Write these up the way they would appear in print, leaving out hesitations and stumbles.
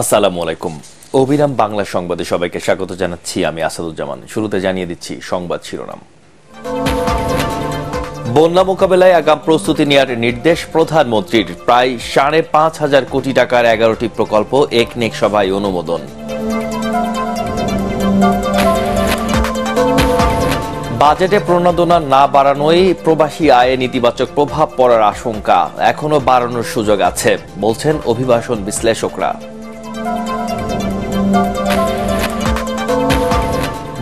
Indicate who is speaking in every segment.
Speaker 1: আসসালামু আলাইকুম। অবিরাম বাংলা সংবাদে সবাইকে স্বাগত জানাচ্ছি। আমি আসাদুজ্জামান। শুরুতে জানিয়ে দিচ্ছি সংবাদ শিরোনাম। বন্যা মোকাবেলায় আগাম প্রস্তুতি নেওয়ার নির্দেশ প্রধানমন্ত্রীর। প্রায় ৫,৫০০ কোটি টাকার ১১টি প্রকল্প একনেক সভায় অনুমোদন। বাজেটে প্রণোদনা না বাড়ানোই প্রবাসী আয়ে নেতিবাচক প্রভাব পড়ার আশঙ্কা। এখনো বাড়ানোর সুযোগ আছে বলছেন অভিবাসন বিশ্লেষকরা।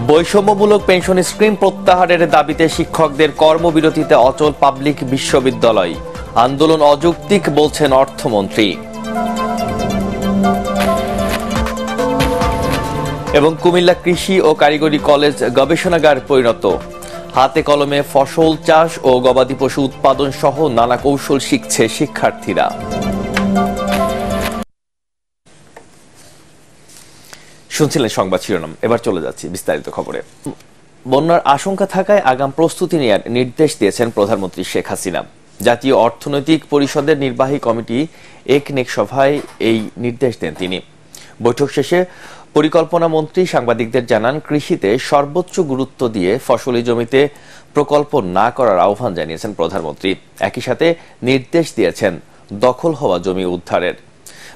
Speaker 1: বৈষম্যমূলক পেনশন স্কিম প্রত্যাহারের দাবিতে শিক্ষকদের কর্মবিরতিতে অচল পাবলিক বিশ্ববিদ্যালয়। আন্দোলন অযৌক্তিক বলছেন অর্থমন্ত্রী। এবং কুমিল্লা কৃষি ও কারিগরি কলেজ গবেষণাগার পরিণত। হাতে কলমে ফসল চাষ ও গবাদি পশু উৎপাদন সহ নানা কৌশল শিখছে শিক্ষার্থীরা। শুনছিলেন সংবাদ শিরোনাম, এবার চলে যাচ্ছি বিস্তারিত খবরে। বন্যার আশঙ্কা থাকায় আগাম প্রস্তুতি নেওয়ার নির্দেশ দিয়েছেন প্রধানমন্ত্রী শেখ হাসিনা। জাতীয় অর্থনৈতিক পরিষদের নির্বাহী কমিটি একনেক সভায় এই নির্দেশ দেন তিনি। বৈঠক শেষে পরিকল্পনা মন্ত্রী সাংবাদিকদের জানান, কৃষিতে সর্বোচ্চ গুরুত্ব দিয়ে ফসলি জমিতে প্রকল্প না করার আহ্বান জানিয়েছেন প্রধানমন্ত্রী। একই সাথে নির্দেশ দিয়েছেন দখল হওয়া জমি উদ্ধারের।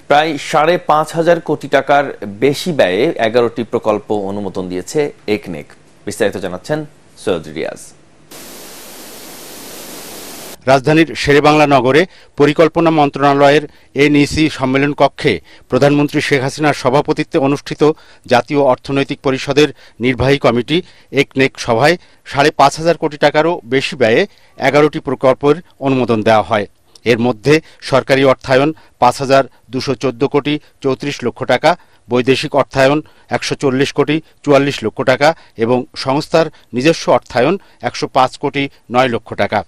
Speaker 1: প্রায় ৫,৫০০ কোটি টাকার বেশি ব্যয়ে ১১টি প্রকল্প অনুমোদন দিয়েছে একনেক। বিস্তারিত জানাচ্ছেন সৈয়দ রিয়াজ।
Speaker 2: রাজধানীর শেরেবাংলা নগরে পরিকল্পনা মন্ত্রণালয়ের এনইসি সম্মেলন কক্ষে প্রধানমন্ত্রী শেখ হাসিনার সভাপতিত্বে অনুষ্ঠিত জাতীয় অর্থনৈতিক পরিষদের নির্বাহী কমিটি একনেক সভায় ৫,৫০০ কোটি টাকারও বেশি ব্যয়ে ১১টি প্রকল্পের অনুমোদন দেওয়া হয়। এর মধ্যে সরকারি অর্থায়ন ৫,২১৪ কোটি ৩৪ লক্ষ টাকা, বৈদেশিক অর্থায়ন ১৪০ কোটি ৪৪ লক্ষ টাকা এবং সংস্থার নিজস্ব অর্থায়ন ১০৫ কোটি ৯ লক্ষ টাকা।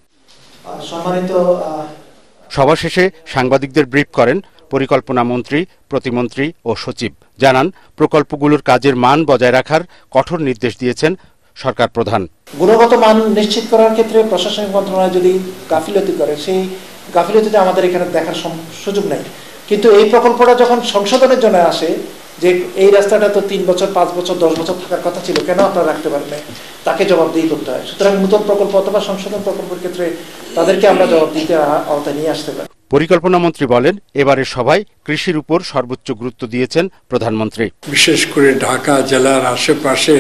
Speaker 2: সভা শেষে সাংবাদিকদের ব্রিফ করেন পরিকল্পনা মন্ত্রী, প্রতিমন্ত্রী ও সচিব। জানান, প্রকল্পগুলোর কাজের মান বজায় রাখার কঠোর নির্দেশ দিয়েছেন সরকার প্রধান।
Speaker 3: গুণগত মান নিশ্চিত করার ক্ষেত্রে প্রশাসনিক মন্ত্রণালয় যদি গাফিলতি করে, সেই গাফিলতিতে আমাদের এখানে দেখার সুযোগ নাই। কিন্তু এই প্রকল্পটা যখন সংশোধনের জন্য আসে, যে এই রাস্তাটা তো ৩ বছর ৫ বছর ১০ বছর থাকার কথা ছিল, কেন আপনারা রাখতে পারেন না, তাকে জবাবদিহি করতে হয়। সুতরাং নতুন প্রকল্প অথবা সংশোধন প্রকল্পের ক্ষেত্রে তাদেরকে আমরা জবাবদিহিতে আওতায় নিয়ে আসতে পারি।
Speaker 2: পরিকল্পনা মন্ত্রী বলেন, এবারের সভায় কৃষির উপর সর্বোচ্চ গুরুত্ব দিয়েছেন প্রধানমন্ত্রী।
Speaker 4: বিশেষ করে ঢাকা জেলার আশেপাশে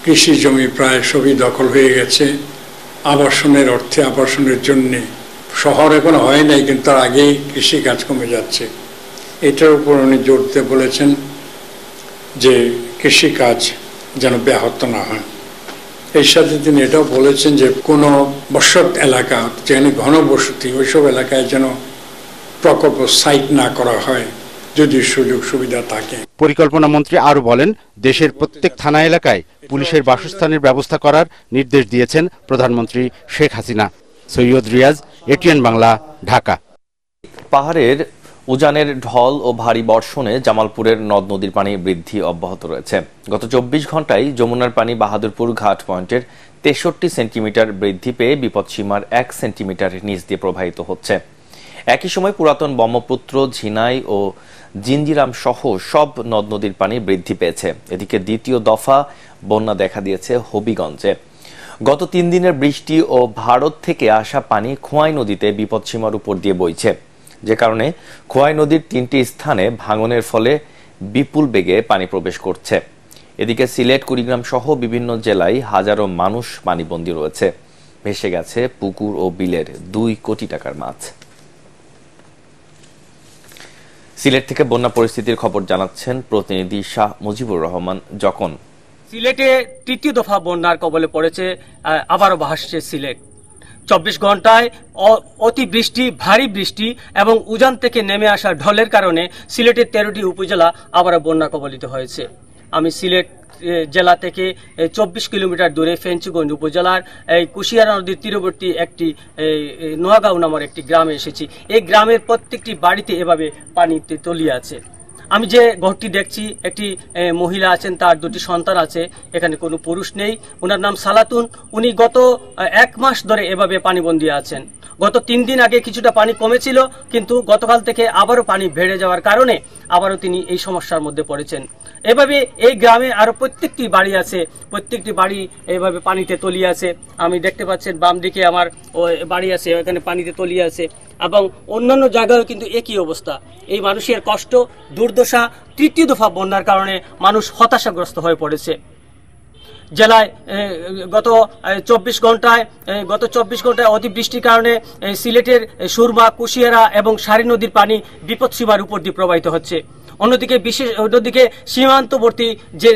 Speaker 4: কৃষি জমি প্রায় সবই দখল হয়ে গেছে আবাসনের অর্থে। আবাসনের জন্য শহর এখনো হয় নাই, কিন্তু তার আগেই কৃষি কাজ কমে যাচ্ছে। এটার উপর উনি জোর দিয়ে বলেছেন যে কৃষি কাজ যেন ব্যাহত না হয়। এর সাথে তিনি এটাও বলেছেন যে কোনো বসত এলাকা, যেখানে ঘনবসতি, ওইসব এলাকায় যেন প্রকল্প সাইট না করা হয় যদি সুযোগ সুবিধা থাকে।
Speaker 2: পরিকল্পনা মন্ত্রী আরও বলেন, দেশের প্রত্যেক থানা এলাকায় পুলিশের বাসস্থানের ব্যবস্থা করার নির্দেশ দিয়েছেন প্রধানমন্ত্রী শেখ হাসিনা। সৈয়দ রিয়াজ, এটিএন বাংলা, ঢাকা।
Speaker 1: পাহাড়ের উজানের ঢল ও ভারী বর্ষণে জামালপুরের নদ নদীর পানি বৃদ্ধি অব্যাহত রয়েছে। গত ২৪ ঘন্টায় যমুনার পানি বাহাদুরপুর ঘাট পয়েন্টের ৬৩ সেন্টিমিটার বৃদ্ধি পেয়ে বিপদসীমার ১ সেন্টিমিটার নিচ দিয়ে প্রবাহিত হচ্ছে। একই সময় পুরাতন ব্রহ্মপুত্র, ঝিনাই ও জিঞ্জিরাম সহ সব নদ নদীর পানি বৃদ্ধি পেয়েছে। এদিকে দ্বিতীয় দফা বন্যা দেখা দিয়েছে হবিগঞ্জে। গত ৩ দিনের বৃষ্টি ও ভারত থেকে আসা পানি খোয়াই নদীতে বিপদসীমার উপর দিয়ে বইছে, যে কারণে খোয়াই নদীর ৩টি স্থানে ভাঙনের ফলে বিপুল বেগে পানি প্রবেশ করছে। এদিকে সিলেট, কুড়িগ্রাম সহ বিভিন্ন জেলায় হাজারো মানুষ পানিবন্দী রয়েছে। ভেসে গেছে পুকুর ও বিলের ২ কোটি টাকার মাছ। সিলেট থেকে বন্যা পরিস্থিতির খবর জানাচ্ছেন প্রতিনিধি শাহ মুজিবুর রহমান যখন।
Speaker 5: সিলেটে তৃতীয় দফা বন্যার কবলে পড়েছে, আবারও ভাসছে সিলেট। ২৪ ঘন্টায় অতি বৃষ্টি, ভারী বৃষ্টি এবং উজান থেকে নেমে আসা ঢলের কারণে সিলেটের ১৩টি উপজেলা আবারও বন্যা কবলিত হয়েছে। আমি সিলেট জেলা থেকে ২৪ কিলোমিটার দূরে ফেঞ্চুগঞ্জ উপজেলার এই কুশিয়ারা নদীর তীরবর্তী একটি নোয়াগাঁও নামের একটি গ্রামে এসেছি। এই গ্রামের প্রত্যেকটি বাড়িতে এভাবে পানিতে তলিয়ে আছে। আমি যে ঘরটি দেখছি, একটি মহিলা আছেন, তার 2টি সন্তান আছে, এখানে কোনো পুরুষ নেই। ওনার নাম সালাতুন। উনি গত 1 মাস ধরে এভাবে পানিবন্দী আছেন। গত 3 দিন আগে কিছুটা পানি কমেছিল, কিন্তু গতকাল থেকে আবারও পানি বেড়ে যাওয়ার কারণে আবারও তিনি এই সমস্যার মধ্যে পড়েছেন। এভাবে এই গ্রামে আরো প্রত্যেকটি বাড়ি আছে, প্রত্যেকটি বাড়ি এভাবে পানিতে তলিয়ে আছে। আমি দেখতে পাচ্ছেন বাম দিকে আমার বাড়ি আছে, এখানে পানিতে তলিয়ে আছে, এবং অন্যান্য জায়গায়ও কিন্তু একই অবস্থা। এই মানুষের কষ্ট, দুর্দশা, তৃতীয় দফা বন্যার কারণে মানুষ হতাশাগ্রস্ত হয়ে পড়েছে। জেলায় গত 24 ঘন্টায় অতিবৃষ্টির কারণে সিলেটের সুরমা, কুশিয়ারা এবং সারি নদীর পানি বিপদসীমার উপর দিয়ে প্রবাহিত হচ্ছে। অন্যদিকে সীমান্তবর্তী যে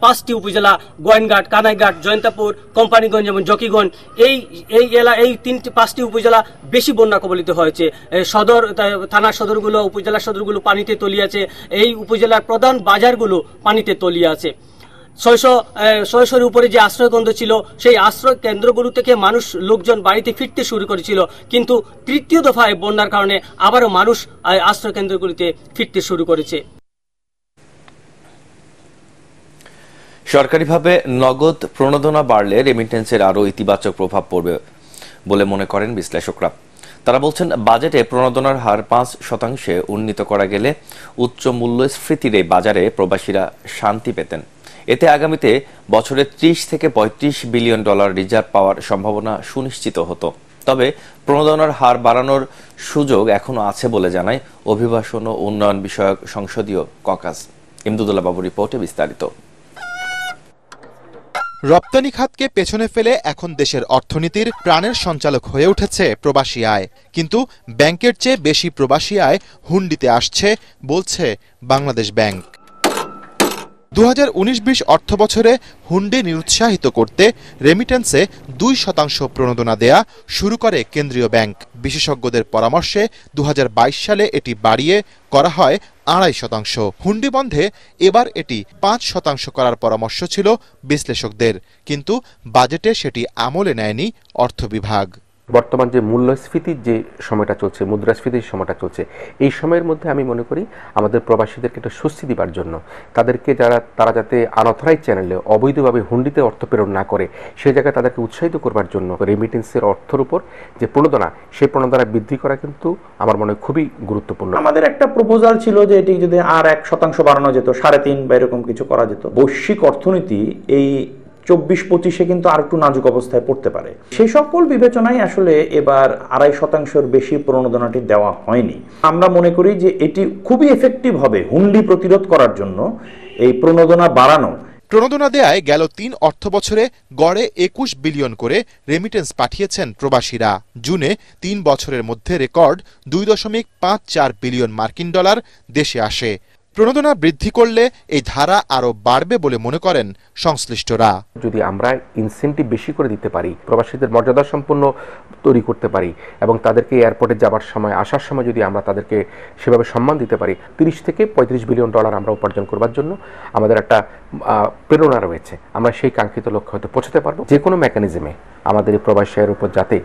Speaker 5: 5টি উপজেলা গোয়েনঘাট, কানাইঘাট, জয়ন্তাপুর, কোম্পানিগঞ্জ এবং জকিগঞ্জ, এই 5টি উপজেলা বেশি বন্যা কবলিত হয়েছে। থানা সদরগুলো, উপজেলা সদরগুলো পানিতে তলিয়ে আছে। এই উপজেলার প্রধান বাজারগুলো পানিতে তলিয়ে আছে। 600-এর উপরে যে আশ্রয় কেন্দ্র ছিল, সেই আশ্রয় কেন্দ্রগুলো থেকে লোকজন বাড়িতে ফিরতে শুরু করেছিল, কিন্তু তৃতীয় দফায় বন্যার কারণে আবারও মানুষ আশ্রয় কেন্দ্রগুলিতে ফিরতে শুরু করেছে।
Speaker 1: সরকারিভাবে নগদ প্রণোদনা বাড়লে রেমিটেন্সের আরও ইতিবাচক প্রভাব পড়বে বলে মনে করেন বিশ্লেষকরা। তারা বলছেন, বাজেটে প্রণোদনার হার 5% উন্নীত করা গেলে উচ্চ মূল্যস্ফীতির এই বাজারে প্রবাসীরা শান্তি পেতেন। এতে আগামীতে বছরে 30 থেকে 35 বিলিয়ন ডলার রিজার্ভ পাওয়ার সম্ভাবনা সুনিশ্চিত হতো। তবে প্রণোদনার হার বাড়ানোর সুযোগ এখনো আছে বলে জানায় অভিবাসন ও উন্নয়ন বিষয়ক সংসদীয় ককাস। ইমদাদুল্লাহ বাবুর রিপোর্টে বিস্তারিত।
Speaker 6: রপ্তানি খাতকে পেছনে ফেলে এখন দেশের অর্থনীতির প্রাণের সঞ্চালক হয়ে উঠেছে প্রবাসী আয়। কিন্তু ব্যাংকের চেয়ে বেশি প্রবাসী আয় হুন্ডিতে আসছে বলছে বাংলাদেশ ব্যাংক। 2019-20 অর্থ বছরে হুন্ডি নিরুৎসাহিত করতে রেমিটেন্সে 2% প্রণোদনা দেয়া শুরু করে কেন্দ্রীয় ব্যাংক। বিশেষজ্ঞদের পরামর্শে 2022 সালে এটি বাড়িয়ে করা হয় 2.5%। হুন্ডি বন্ধে এবার এটি 5% করার পরামর্শ ছিল বিশ্লেষকদের, কিন্তু বাজেটে সেটি আমলে নেয়নি অর্থ বিভাগ।
Speaker 7: বর্তমান যে মূল্যস্ফীতির যে সময়টা চলছে, মুদ্রাস্ফীতির সময়টা চলছে, এই সময়ের মধ্যে আমি মনে করি আমাদের প্রবাসীদেরকে একটা স্বস্তি দিবার জন্য, তাদেরকে তারা যাতে আনঅথরাইজ চ্যানেলে অবৈধভাবে হুন্ডিতে অর্থ প্রেরণ না করে, সেই জায়গায় তাদেরকে উৎসাহিত করবার জন্য রেমিটেন্সের অর্থের উপর যে প্রণোদনা, সেই প্রণোদনা বৃদ্ধি করা কিন্তু আমার মনে হয় খুবই গুরুত্বপূর্ণ।
Speaker 8: আমাদের একটা প্রপোজাল ছিল যে এটি যদি আর 1% বাড়ানো যেত, 3.5 বা এরকম কিছু করা যেত। বৈশ্বিক অর্থনীতি এই 24-25-এ কিন্তু আর একটু নাজুক অবস্থায় পড়তে পারে। সেই সকল বিবেচনায় আসলে এবার 2.5%-এর বেশি প্রণোদনাটি দেওয়া হয়নি। আমরা মনে করি যে এটি খুবই এফেক্টিভ হবে হুন্ডি প্রতিরোধ করার জন্য এই প্রণোদনা বাড়ানো।
Speaker 6: প্রণোদনা দেয়ায় গেল 3 অর্থ বছরে গড়ে 21 বিলিয়ন করে রেমিটেন্স পাঠিয়েছেন প্রবাসীরা। জুনে 3 বছরের মধ্যে রেকর্ড 2.54 বিলিয়ন মার্কিন ডলার দেশে আসে। প্রণোদনা বৃদ্ধি করলে এই ধারা আরো বাড়বে বলে মনে করেন সংশ্লিষ্টরা।
Speaker 7: যদি আমরা ইনসেন্টিভ বেশি করে দিতে পারি, প্রবাসীদের মর্যাদা সম্পন্ন তৈরি করতে পারি, এবং তাদেরকে এয়ারপোর্টে যাবার সময়, আসার সময় যদি আমরা তাদেরকে সেভাবে সম্মান দিতে পারি, 30 থেকে 35 বিলিয়ন ডলার আমরা উপার্জন করবার জন্য আমাদের একটা প্রেরণা রয়েছে। আমরা সেই কাঙ্ক্ষিত লক্ষ্যে হয়তো পৌঁছতে পারবো। যে কোনো মেকানিজমে আমাদের এই প্রবাসী আয়ের উপর যাতে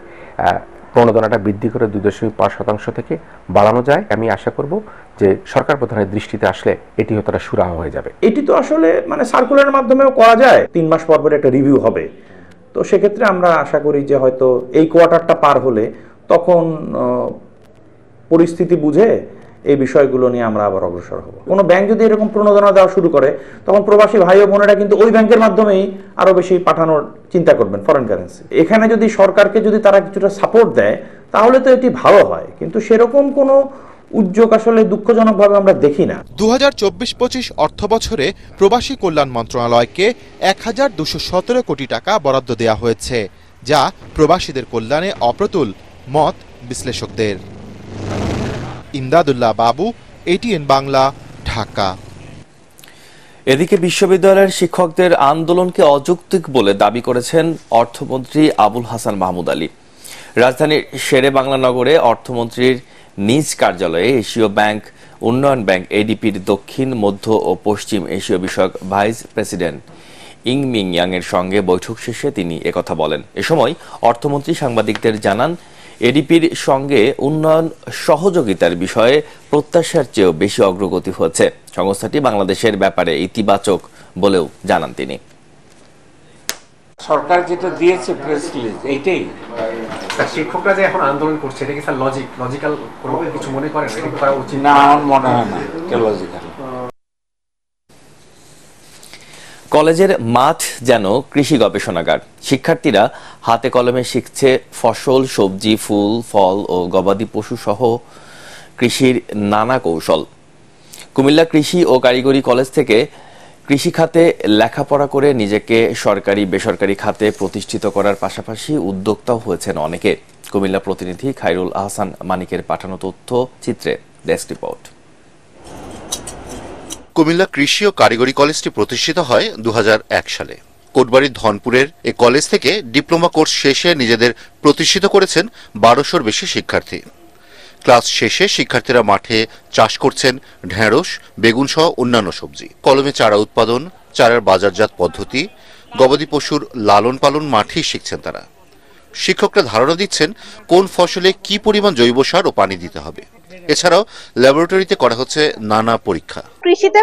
Speaker 7: প্রণোদনাটা বৃদ্ধি করে 2.5% থেকে বাড়ানো যায়, আমি আশা করব যে সরকার প্রধানের দৃষ্টিতে আসলে এটি হয়তো সুরাহা হয়ে যাবে।
Speaker 8: এটি তো আসলে সার্কুলারের মাধ্যমেও করা যায়, 3 মাস পর পর একটা রিভিউ হবে। তো সেক্ষেত্রে আমরা আশা করি যে হয়তো এই কোয়ার্টারটা পার হলে তখন পরিস্থিতি বুঝে এই বিষয়গুলো নিয়ে আমরা আবার অগ্রসর হব। কোনো ব্যাংক যদি এরকম প্রণোদনা দেওয়া শুরু করে, তখন প্রবাসী ভাই ও বোনেরা কিন্তু ওই ব্যাংকের মাধ্যমেই আরো বেশি পাঠানোর চিন্তা করবেন ফরেন কারেন্সি। এখানে যদি সরকারকে যদি তারা কিছুটা সাপোর্ট দেয়, তাহলে তো এটি ভালো হয়, কিন্তু সেরকম কোনো উদ্যোগ আসলে দুঃখজনকভাবে আমরা দেখি না।
Speaker 6: 2024-25 অর্থ বছরে প্রবাসী কল্যাণ মন্ত্রণালয়কে 1217 কোটি টাকা বরাদ্দ দেওয়া হয়েছে, যা প্রবাসীদের কল্যাণে অপ্রতুল মত বিশ্লেষকদের। ইমদাদুল্লাহ বাবু, ATN বাংলা, ঢাকা।
Speaker 1: এদিকে বিশ্ববিদ্যালয়ের শিক্ষকদের আন্দোলনকে অযৌক্তিক বলে দাবি করেছেন অর্থমন্ত্রী আবুল হাসান মাহমুদ আলী। রাজধানীর শেরে বাংলা নগরে অর্থমন্ত্রীর নিজ কার্যালয়ে এশীয় ব্যাংক, উন্নয়ন ব্যাংক ADP'র দক্ষিণ, মধ্য ও পশ্চিম এশীয় বিষয়ক ভাইস প্রেসিডেন্ট ইং মিং ইয়াং এর সঙ্গে বৈঠক শেষে তিনি একথা বলেন। এ সময় অর্থমন্ত্রী সাংবাদিকদের জানান, ADP'র সঙ্গে উন্নয়ন সহযোগিতার বিষয়ে প্রত্যাশার চেয়েও বেশি অগ্রগতি হচ্ছে। সংস্থাটি বাংলাদেশের ব্যাপারে ইতিবাচক বলেও জানান তিনি।
Speaker 9: সরকার যেটা দিয়েছে প্রেস রিলিজ, এইটাই শিক্ষকরা যে এখন আন্দোলন করছে এটা কি স্যার লজিক্যাল কোনো কিছু মনে করেন এটা করা উচিত
Speaker 10: না? আমার মনে হয় না লজিক্যাল।
Speaker 1: কলেজের মাঠ যেন কৃষি গবেষণাগার। শিক্ষার্থীরা হাতে কলমে শিখছে ফসল, সবজি, ফুল, ফল ও গবাদি পশু সহ কৃষির নানা কৌশল। কুমিল্লা কৃষি ও কারিগরি কলেজ থেকে কৃষি খাতে লেখাপড়া করে নিজেকে সরকারি বেসরকারি খাতে প্রতিষ্ঠিত করার পাশাপাশি উদ্যোক্তাও হয়েছেন অনেকে। কুমিল্লা প্রতিনিধি খায়রুল আহসান মানিকের পাঠানো তথ্য চিত্রে ডেস্ক রিপোর্ট।
Speaker 11: কুমিল্লা কৃষি ও কারিগরি কলেজটি প্রতিষ্ঠিত হয় 2001 সালে। কোটবাড়ির ধনপুরের এ কলেজ থেকে ডিপ্লোমা কোর্স শেষে নিজেদের প্রতিষ্ঠিত করেছেন 1200-র বেশি শিক্ষার্থী। ক্লাস শেষে শিক্ষার্থীরা মাঠে চাষ করছেন ঢেঁড়স, বেগুন সহ অন্যান্য সবজি। কলমে চারা উৎপাদন, চারার বাজারজাত পদ্ধতি, গবাদি পশুর লালন পালন মাঠেই শিখছেন তারা। শিক্ষকরা ধারণা দিচ্ছেন কোন ফসলে কি পরিমাণ জৈব সার ও পানি দিতে হবে। এছাড়াও ল্যাবরেটরিতে করা হচ্ছে নানা পরীক্ষা।
Speaker 12: কৃষিতে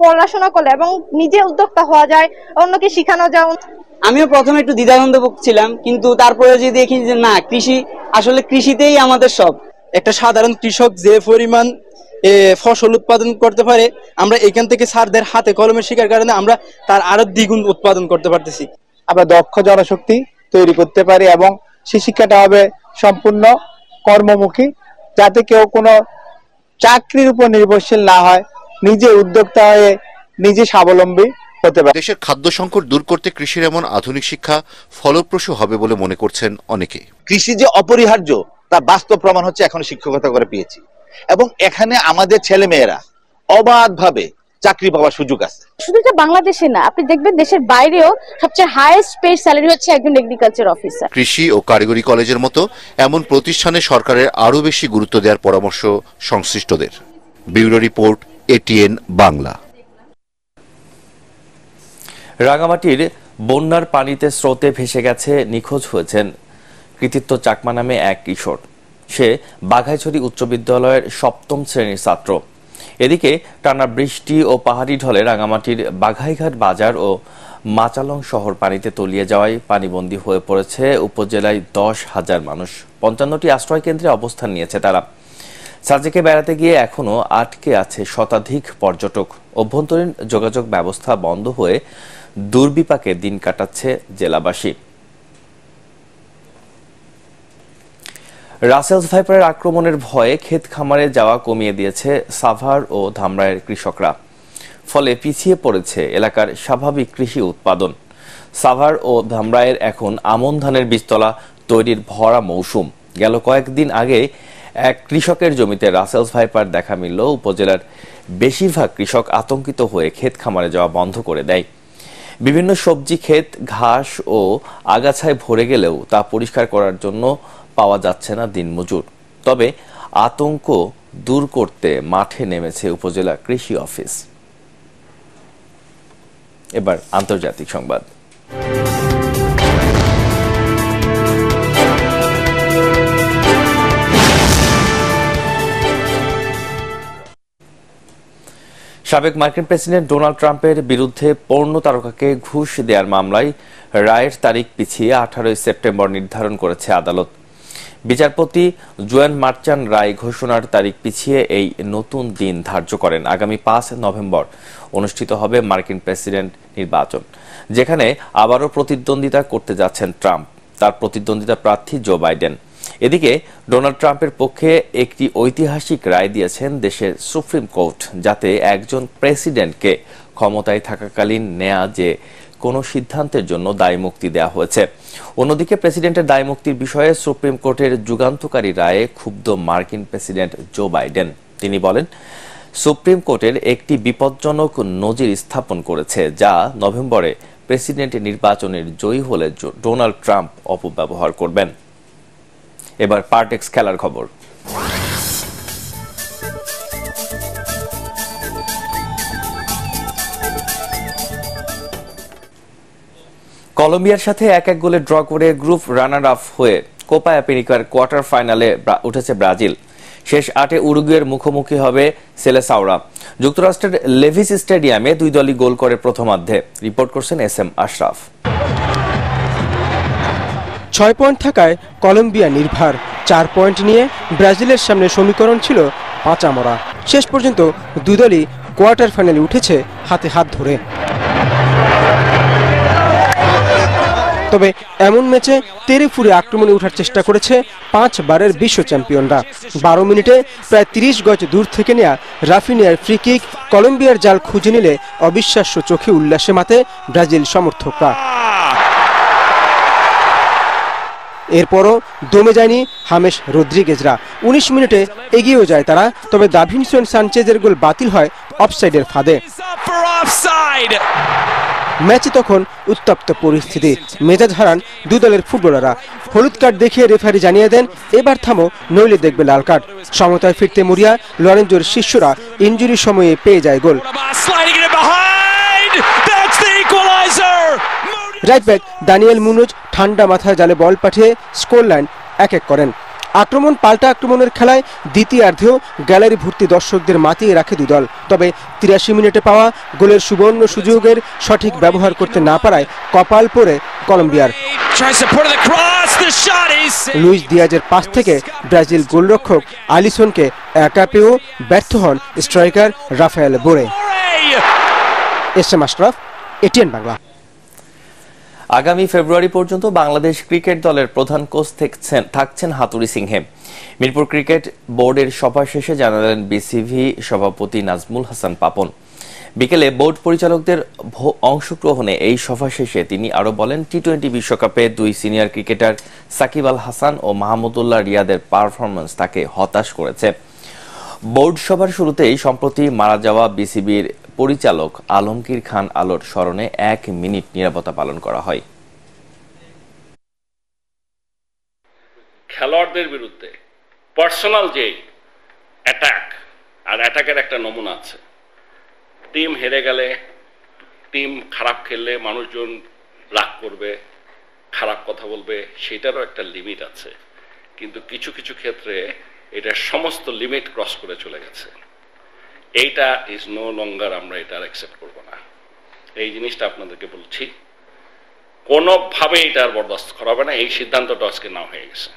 Speaker 12: পড়াশোনা করলে এবং নিজে উদ্যোক্তা হওয়া যায়, অন্যকে শেখানো যায়।
Speaker 13: আমিও প্রথমে একটু দ্বিধাদ্বন্দ্ব ছিলাম, কিন্তু তারপরে যে দেখি যে না, কৃষি আসলে কৃষিতেই আমাদের সব।
Speaker 14: একটা সাধারণ কৃষক যে পরিমাণ ফসল উৎপাদন করতে পারে, আমরা এখান থেকে স্যারদের হাতে কলমে শেখার কারণে আমরা তার আরো দ্বিগুণ উৎপাদন করতে পারতেছি।
Speaker 15: আমরা দক্ষ জনশক্তি তৈরি করতে পারি এবং সেই শিক্ষাটা হবে সম্পূর্ণ কর্মমুখী, যাতে কেউ কোনো চাকরির উপর নির্ভরশীল না হয়, নিজে উদ্যোক্তা হয়ে নিজে স্বাবলম্বী হতে পারে।
Speaker 11: দেশের খাদ্য সংকট দূর করতে কৃষির এমন আধুনিক শিক্ষা ফলপ্রসূ হবে বলে মনে করছেন অনেকে।
Speaker 16: কৃষি যে অপরিহার্য তা বাস্তব প্রমাণ হচ্ছে এখন শিক্ষকতা করে পেয়েছি, এবং এখানে আমাদের ছেলে মেয়েরা অবাধভাবে চাকরি পাওয়ার সুযোগ আছে।
Speaker 17: শুধু এটা বাংলাদেশে না, আপনি দেখবেন দেশের বাইরেও সবচেয়ে হাইয়েস্ট পেড স্যালারি হচ্ছে একজন এগ্রিকালচার অফিসার।
Speaker 11: কৃষি ও কারিগরি কলেজের মতো এমন প্রতিষ্ঠানে সরকারের আরো বেশি গুরুত্ব দেওয়ার পরামর্শ সংশ্লিষ্টদের। Bureau report, ATN Bangla.
Speaker 1: রাঙামাটির বন্যার পানিতে স্রোতে ভেসে গেছে নিখোঁজ হয়েছেন কৃতিত্ব চাকমা নামে এক কিশোর। সে বাঘাইছড়ি উচ্চ বিদ্যালয়ের 7ম শ্রেণীর ছাত্র। এদিকে টানা বৃষ্টি ও পাহাড়ি ঢলে রাঙামাটির বাঘাইঘাট বাজার ও মাচালং শহর পানিতে তলিয়ে যাওয়ায় পানিবন্দী হয়ে পড়েছে উপজেলায় 10,000 মানুষ। 55টি আশ্রয় কেন্দ্রে অবস্থান নিয়েছে তারা। সাজেকে বেড়াতে গিয়ে এখনো আটকে আছে শতাধিক পর্যটক। অভ্যন্তরীণ যোগাযোগ ব্যবস্থা বন্ধ হয়ে দুর্বিপাকে দিন কাটাচ্ছে জেলাবাসী। রাসেলস ভাইপারের আক্রমণের ভয়ে ক্ষেত খামারে যাওয়া কমিয়ে দিয়েছে সাভার ও ধামরাইয়ের কৃষকরা। ফলে পিছিয়ে পড়েছে এলাকার স্বাভাবিক কৃষি উৎপাদন। সাভার ও ধামরাইয়ের এখন আমন ধানের বীজতলা তৈরির ভরা মৌসুম। গেল কয়েকদিন আগে এক কৃষকের জমিতে রাসেলস ভাইপার দেখা মিলল। উপজেলার বেশিরভাগ কৃষক আতঙ্কিত হয়ে ক্ষেত খামারে যাওয়া বন্ধ করে দেয়। বিভিন্ন সবজি ক্ষেত ঘাস ও আগাছায় ভরে গেলেও তা পরিষ্কার করার জন্য পাওয়া যাচ্ছে না দিনমজুর। তবে আতঙ্ক দূর করতে মাঠে নেমেছে উপজেলা কৃষি অফিস। এবার আন্তর্জাতিক সংবাদ। সাবেক মার্কিন প্রেসিডেন্ট ডোনাল্ড ট্রাম্পের বিরুদ্ধে পর্নো তারকাকে ঘুষ দেওয়ার মামলায় রায়ের তারিখ পিছিয়ে 18 সেপ্টেম্বর নির্ধারণ করেছে আদালত। বিচারপতি জোয়ান মার্চান রায় ঘোষণার তারিখ পিছিয়ে এই নতুন দিন ধার্য করেন। আগামী 5 নভেম্বর অনুষ্ঠিত হবে মার্কিন প্রেসিডেন্ট নির্বাচন, যেখানে আবারও প্রতিদ্বন্দ্বিতা করতে যাচ্ছেন ট্রাম্প। তার প্রতিদ্বন্দ্বিতা প্রার্থী জো বাইডেন। এদিকে ডোনাল্ড ট্রাম্পের পক্ষে একটি ঐতিহাসিক রায় দিয়েছেন দেশের সুপ্রিম কোর্ট, যাতে একজন প্রেসিডেন্টকে ক্ষমতায় থাকাকালীন নেয়া যে কোনো সিদ্ধান্তের জন্য দায়মুক্তি দেওয়া হয়েছে। অন্যদিকে প্রেসিডেন্টের দায়মুক্তির বিষয়ে সুপ্রিম কোর্টের যুগান্তকারী রায়ে ক্ষুব্ধ মার্কিন প্রেসিডেন্ট জো বাইডেন। তিনি বলেন, সুপ্রিম কোর্টের একটি বিপজ্জনক নজির স্থাপন করেছে, যা নভেম্বরে প্রেসিডেন্ট নির্বাচনের জয়ী হলে ডোনাল্ড ট্রাম্প অপব্যবহার করবেন। এবার পার্টেক্স খেলার খবর। কলম্বিয়ার সাথে 1-1 গোলে ড্র করে গ্রুপ রানার আপ হয়ে কোপা আমেরিকার কোয়ার্টার ফাইনালে উঠেছে ব্রাজিল। শেষ 8-এ উরুগুয়ের মুখোমুখি হবে সেলেসাওরা। যুক্তরাষ্ট্রের লেভিস স্টেডিয়ামে দুই দলই গোল করে প্রথমার্ধে। রিপোর্ট করছেন SM আশরাফ।
Speaker 18: 6 পয়েন্ট থাকায় কলম্বিয়া নির্ভর। 4 পয়েন্ট নিয়ে ব্রাজিলের সামনে সমীকরণ ছিল পাঁচামরা। শেষ পর্যন্ত দুই দলই কোয়ার্টার ফাইনালে উঠেছে হাতে হাত ধরে। তবে এমন ম্যাচে তেরে ফুরে আক্রমণে ওঠার চেষ্টা করেছে 5 বারের বিশ্ব চ্যাম্পিয়নরা। 12 মিনিটে প্রায় 30 গজ দূর থেকে নেয়া রাফিনিয়ার ফ্রি কিক কলম্বিয়ার জাল খুঁজে নিলে অবিশ্বাস্য চোখে উল্লাসে মাতে ব্রাজিল সমর্থকরা। এরপরও দমে যায়নি হামেস রদ্রিগেজরা। 19 মিনিটে এগিয়েও যায় তারা, তবে দাভিনসন সানচেজের গোল বাতিল হয় অফসাইডের ফাঁদে। ম্যাচে তখন উত্তপ্ত পরিস্থিতি, মেজাজ হারান দুই দলের ফুটবলাররা। হলুদ কার্ড দেখিয়ে রেফারি জানিয়ে দেন এবার থামো নইলে দেখবে লাল কার্ড। সমতায় ফিরতে মরিয়া লরেঞ্জোর শিষ্যরা ইনজুরি সময়ে পেয়ে যায় গোল। রাইট ব্যাক দানিয়েল মুনোজ ঠান্ডা মাথায় জালে বল পাঠিয়ে স্কোর লাইন 1-1 করেন। আক্রমণ পাল্টা আক্রমণের খেলায় দ্বিতীয়ার্ধেও গ্যালারি ভর্তি দর্শকদের মাতিয়ে রাখে দুই দল। তবে 83 মিনিটে পাওয়া গোলের সুবর্ণ সুযোগের সঠিক ব্যবহার করতে না পারায় কপাল পড়ে কলম্বিয়ার। লুইস দিয়াজের পাস থেকে ব্রাজিল গোলরক্ষক আলিসনকে একা পেয়েও ব্যর্থ হন striker Rafael Borré. SM Ashraf, ATN Bangla.
Speaker 1: আগামী ফেব্রুয়ারি পর্যন্ত বাংলাদেশ ক্রিকেট দলের প্রধান কোচ থাকছেন হাতুড়ি সিংহে। মিরপুর ক্রিকেট বোর্ডের সভা শেষে জানালেন বিসিবি সভাপতি নাজমুল হাসান পাপন। বিকেলে বোর্ড পরিচালকদের অংশগ্রহণে এই সভা শেষে তিনি আরো বলেন, টি-20 বিশ্বকাপে 2 সিনিয়র ক্রিকেটার সাকিব আল হাসান ও মাহমুদুল্লাহ রিয়াদের পারফরম্যান্স তাকে হতাশ করেছে। বোর্ড সভার শুরুতেই সম্প্রতি মারা যাওয়া বিসিবির পরিচালক আলমগীর খান আলোর স্মরণে 1 মিনিট নীরবতা পালন করা হয়।
Speaker 19: খেলোয়াড়দের বিরুদ্ধে পার্সোনাল যে অ্যাটাক, আর অ্যাটাকের একটা নমুনা আছে। টিম হেরে গেলে, টিম খারাপ খেললে মানুষজন রাগ করবে, খারাপ কথা বলবে, সেটারও একটা লিমিট আছে। কিন্তু কিছু কিছু ক্ষেত্রে এটা সমস্ত লিমিট ক্রস করে চলে গেছে। এইটা ইজ নো লঙ্গার, আমরা এটা অ্যাকসেপ্ট করব না। এই জিনিসটা আপনাদেরকে বলছি, কোনোভাবে এটা আর বরদাস্ত করা হবে না। এই সিদ্ধান্তটা আজকে না হয়ে গেছে।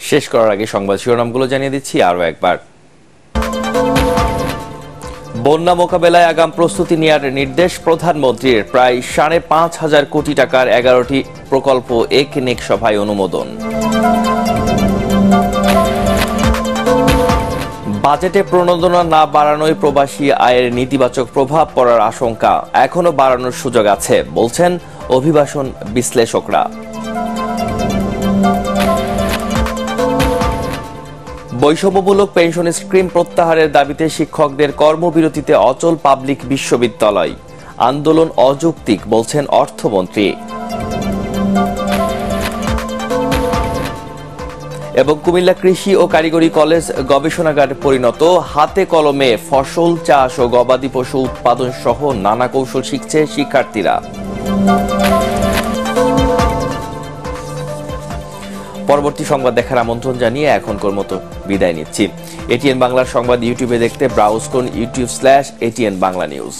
Speaker 1: শেষ করার আগে সংবাদ শিরোনামগুলো জানিয়ে দিচ্ছি আরো একবার। বন্যা মোকাবেলায় আগাম প্রস্তুতি নেওয়ার নির্দেশ প্রধানমন্ত্রীর। প্রায় 5,500 কোটি টাকার 11টি প্রকল্প একনেক সভায় অনুমোদন। বাজেটে প্রণোদনা না বাড়ানোয় প্রবাসী আয়ের নেতিবাচক প্রভাব পড়ার আশঙ্কা, এখনো বাড়ানোর সুযোগ আছে বলছেন অভিবাসন বিশ্লেষকরা। বৈষম্যমূলক পেনশন স্কিম প্রত্যাহারের দাবিতে শিক্ষকদের কর্মবিরতিতে অচল পাবলিক বিশ্ববিদ্যালয়। আন্দোলন অযৌক্তিক বলছেন অর্থমন্ত্রী। এবং কুমিল্লা কৃষি ও কারিগরি কলেজ গবেষণাগারে পরিণত, হাতে কলমে ফসল চাষ ও গবাদি পশু উৎপাদন সহ নানা কৌশল শিখছে শিক্ষার্থীরা। পরবর্তী সংবাদ দেখার আমন্ত্রণ জানিয়ে এখনকার মতো বিদায় নিচ্ছি। এটিএন বাংলার সংবাদ ইউটিউবে দেখতে ব্রাউজ করুন youtube/ATN বাংলা নিউজ।